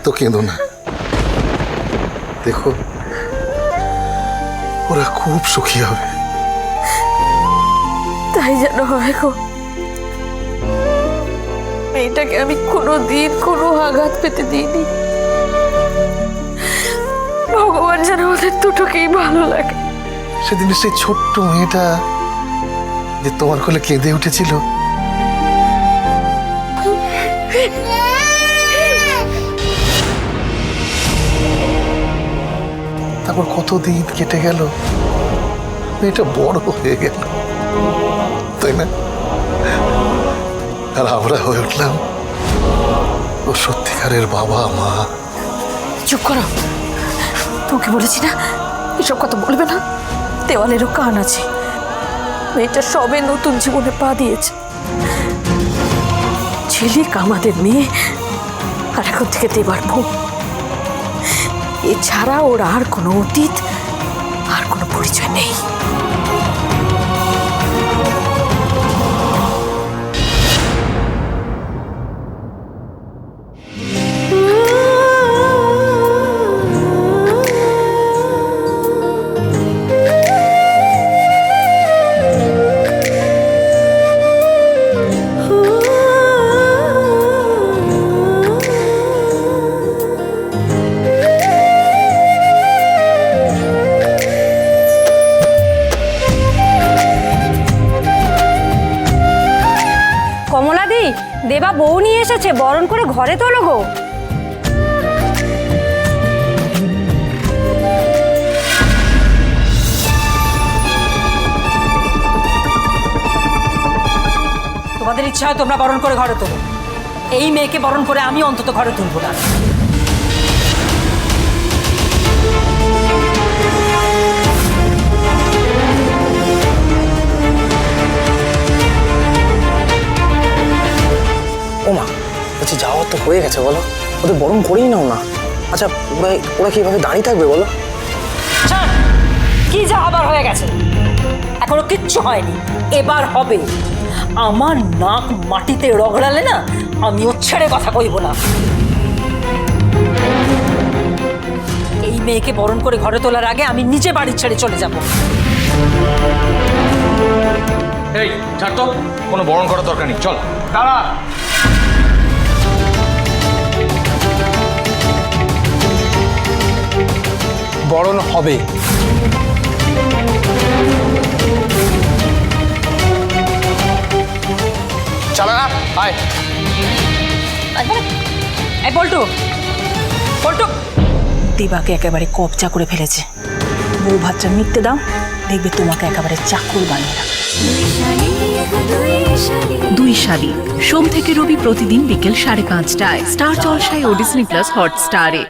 এত কেঁদো না। দেখো, ওরা খুব সুখী হবে। তাই যেন হয় গো। মেয়েটাকে আমি কোনোদিন কোনো আঘাত পেতে দিইনি। ভগবান যেন ওদের দুটোকেই ভালো লাগে। সেদিন সেই ছোট্ট মেয়েটা যে তোমার কোলে কেঁদে উঠেছিল, তারপর কতদিন কেটে গেল, মেয়েটা বড় হয়ে গেল, তাই না? আর আমরা হয়ে উঠলাম ও সত্যিকারের বাবা মা। চুপ করো, তোকে বলেছি না এসব কথা বলবে না। দেওয়ালেরও কান আছে। মেয়েটা সবে নতুন জীবনে পা দিয়েছে। ঝিলিক আমাদের মেয়ে, আর এখন থেকে দেবার বউ। এছাড়া ওর আর কোনো অতীত, আর কোনো পরিচয় নেই। কমলাদি, দেবা বউ নিয়ে এসেছে, বরণ করে ঘরে তোলো গো। তোমাদের ইচ্ছা হয় তোমরা বরণ করে ঘরে তোলো, এই মেয়েকে বরণ করে আমি অন্তত ঘরে তুলবো না। ওমা, আচ্ছা যাওয়ার তো হয়ে গেছে, বলো ওদের বরণ করেই নাও না। আচ্ছা ওরা ওরা কিভাবে দাঁড়িয়ে থাকবে বলো? কি যা আবার হয়ে গেছে, এখনো কিচ্ছু হয়নি, এবার হবে। আমার নাক মাটিতে রগড়ালে না, আমিও ছেড়ে কথা কইব না। এই মেয়েকে বরণ করে ঘরে তোলার আগে আমি নিজে বাড়ি ছেড়ে চলে যাব। এই ছাড় তো, কোনো বরণ করার দরকার নেই, চল। দাঁড়া। বরণ হবে। চালা না, আয়। এই পল্টু, পল্টু, দিবাকে একেবারে কবজা করে ফেলেছে। বউ ভাতটা মিটতে দাও, দেখবে তোমাকে একেবারে চাকর বানিয়ে রাখবে। দুই শালিক সোম থেকে রবি প্রতিদিন বিকেল 5:30টায় স্টার জলসায় ও ডিজনি প্লাস হটস্টারে।